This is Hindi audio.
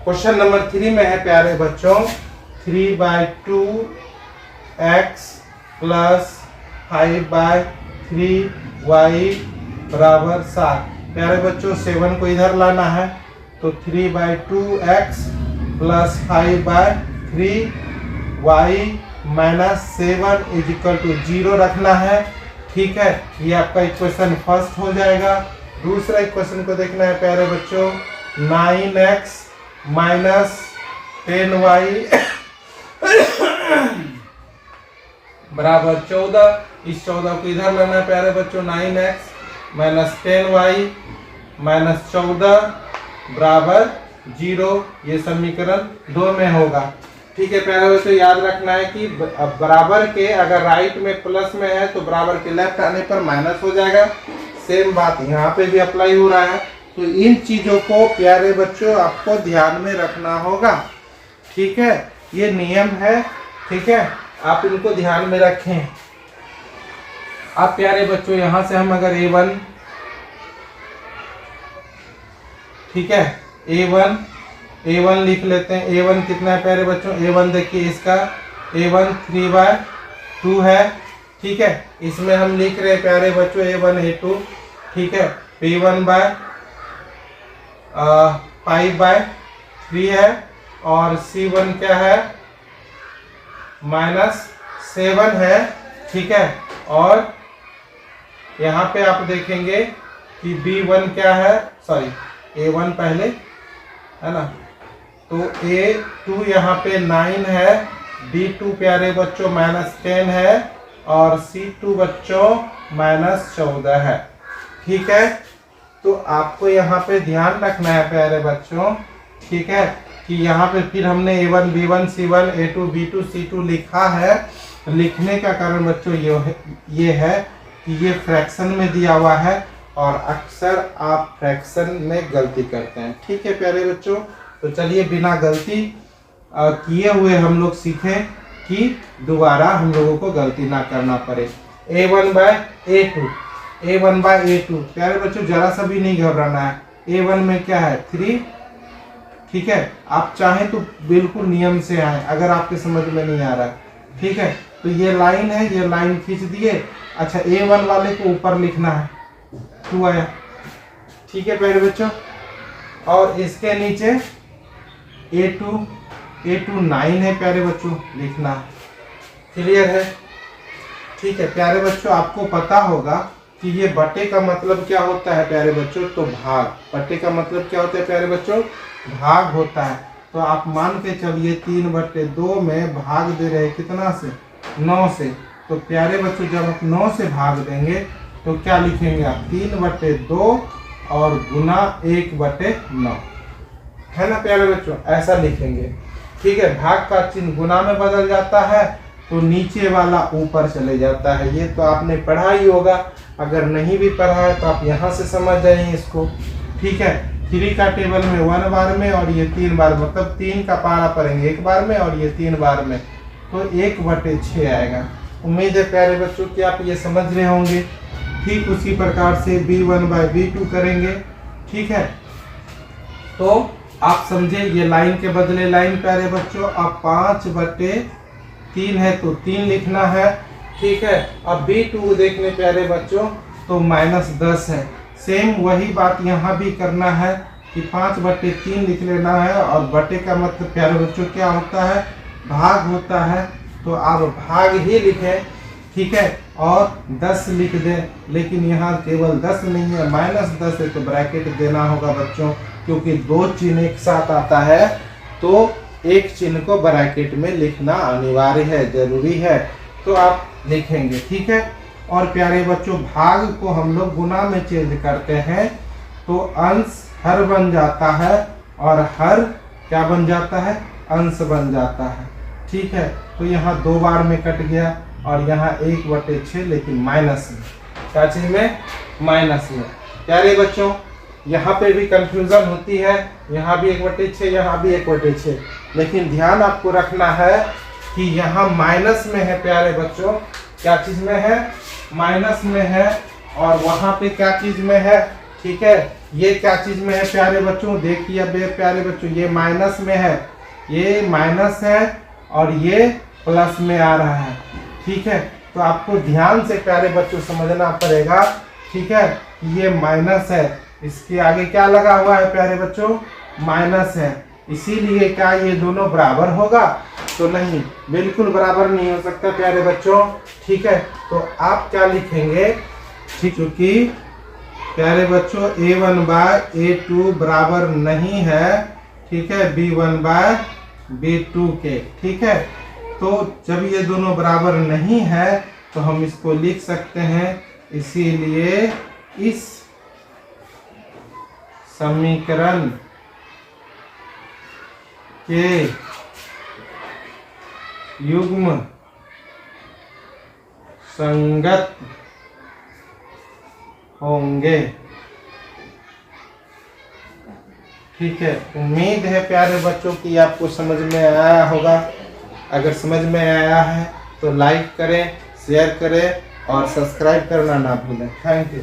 क्वेश्चन नंबर 3 में है प्यारे बच्चों 3/2 x प्लस 5/3 y बराबर 7। प्यारे बच्चों 7 को इधर लाना है तो 3/2 x plus 5/3 y minus 7 is equal to 0 रखना है। ठीक है, ये आपका इक्वेशन फर्स्ट हो जाएगा। दूसरा इक्वेशन को देखना है प्यारे बच्चों 9x माइनस 10y बराबर 14। इस 14 को इधर लाना है प्यारे बच्चों 9x माइनस 10y माइनस 14 बराबर 0। ये समीकरण 2 में होगा। ठीक है प्यारे बच्चों, याद रखना है कि बराबर के अगर राइट में प्लस में है तो बराबर के लेफ्ट आने पर माइनस हो जाएगा। सेम बात यहाँ पे भी अप्लाई हो रहा है। तो इन चीजों को प्यारे बच्चों आपको ध्यान में रखना होगा। ठीक है, ये नियम है। ठीक है, आप इनको ध्यान में रखें। अब प्यारे बच्चों यहाँ से हम अगर a1, ठीक है, a1 लिख लेते हैं। a1 कितना है प्यारे बच्चों? a1 देखिए इसका a1 3/2 है। ठीक है, इसमें हम लिख रहे हैं प्यारे बच्चों a1 a2। ठीक है, p1 5/3 है और c1 क्या है? -7 है। ठीक है, और यहाँ पे आप देखेंगे कि b1 क्या है, सॉरी a1 पहले है ना, तो a2 यहाँ पे 9 है, b2 प्यारे बच्चों -10 है और c2 बच्चों -14 है। ठीक है, तो आपको यहाँ पे ध्यान रखना है प्यारे बच्चों। ठीक है, कि यहाँ पे फिर हमने a1 b1 c1 a2 b2 c2 लिखा है। लिखने का कारण बच्चों ये है कि ये फ्रैक्शन में दिया हुआ है और अक्सर आप फ्रैक्शन में गलती करते हैं। ठीक है प्यारे बच्चों, तो चलिए बिना गलती किए हुए हम लोग सीखें कि दोबारा हम लोगों को गलती ना करना पड़े। a1/a2 प्यारे बच्चों जरा सा भी नहीं घबराना है। a1 में क्या है 3। ठीक है, आप चाहें तो बिल्कुल नियम से आए अगर आपके समझ में नहीं आ रहा है। ठीक है, तो ये लाइन है, ये लाइन खींच दिए। अच्छा, a1 वाले को ऊपर लिखना है 2 आया। ठीक है प्यारे बच्चों, और इसके नीचे a2 9 है प्यारे बच्चों, लिखना है। क्लियर है? ठीक है प्यारे बच्चों, आपको पता होगा कि ये बटे का मतलब क्या होता है प्यारे बच्चों, तो भाग। बटे का मतलब क्या होता है प्यारे बच्चों? भाग होता है। तो आप मान के चलिए 3/2 में भाग दे रहे कितना से? 9 से। तो प्यारे बच्चों जब आप 9 से भाग देंगे तो क्या लिखेंगे आप? 3/2 और गुना 1/9 है ना प्यारे बच्चों, ऐसा लिखेंगे। ठीक है, भाग का चिन्ह गुना में बदल जाता है तो नीचे वाला ऊपर चले जाता है। ये तो आपने पढ़ा ही होगा, अगर नहीं भी पढ़ा है तो आप यहाँ से समझ जाइए इसको। ठीक है, 3 का टेबल में 1 बार में और ये 3 बार, मतलब 3 का पारा पढ़ेंगे 1 बार में और ये 3 बार में, तो 1/6 आएगा। उम्मीद है प्यारे बच्चों कि आप ये समझ रहे होंगे। ठीक उसी प्रकार से b1/b2 करेंगे। ठीक है, तो आप समझे ये लाइन के बदले लाइन प्यारे बच्चों। अब 5/3 है तो 3 लिखना है। ठीक है, अब b2 देखने प्यारे बच्चों तो -10 है। सेम वही बात यहाँ भी करना है कि 5/3 लिख लेना है और बटे का मतलब प्यारे बच्चों क्या होता है? भाग होता है। तो आप भाग ही लिखें। ठीक है, और 10 लिख दें, लेकिन यहाँ केवल 10 नहीं है, -10 है तो ब्रैकेट देना होगा बच्चों, क्योंकि 2 चिन्ह एक साथ आता है तो एक चिन्ह को ब्रैकेट में लिखना अनिवार्य है, जरूरी है, तो आप लिखेंगे। ठीक है, और प्यारे बच्चों भाग को हम लोग गुना में चेंज करते हैं तो अंश हर बन जाता है और हर क्या बन जाता है? अंश बन जाता है। ठीक है, तो यहाँ 2 बार में कट गया और यहाँ 1/6, लेकिन माइनस में। क्या चीज में? माइनस में। प्यारे बच्चों यहाँ पे भी कंफ्यूजन होती है, यहाँ भी 1/6, यहाँ भी 1/6, लेकिन ध्यान आपको रखना है कि यहाँ माइनस में है प्यारे बच्चों। क्या चीज में है? माइनस में है। और वहाँ पे क्या चीज में है? ठीक है, ये क्या चीज में है प्यारे बच्चों, देखिए अब प्यारे बच्चों ये माइनस में है, ये माइनस है और ये प्लस में आ रहा है। ठीक है, तो आपको ध्यान से प्यारे बच्चों समझना पड़ेगा। ठीक है, ये माइनस है, इसके आगे क्या लगा हुआ है प्यारे बच्चों, माइनस है, इसीलिए क्या ये दोनों बराबर होगा, तो नहीं, बिल्कुल बराबर नहीं हो सकता प्यारे बच्चों। ठीक है, तो आप क्या लिखेंगे, ठीक, क्योंकि प्यारे बच्चों a1 बाय a2 बराबर नहीं है, ठीक है, b1 बाय b2 के। ठीक है, तो जब ये दोनों बराबर नहीं है तो हम इसको लिख सकते हैं, इसीलिए इस समीकरण के युग्म संगत होंगे। ठीक है, उम्मीद है प्यारे बच्चों कि आपको समझ में आया होगा। अगर समझ में आया है तो लाइक करें, शेयर करें और सब्सक्राइब करना ना भूलें। Thank you.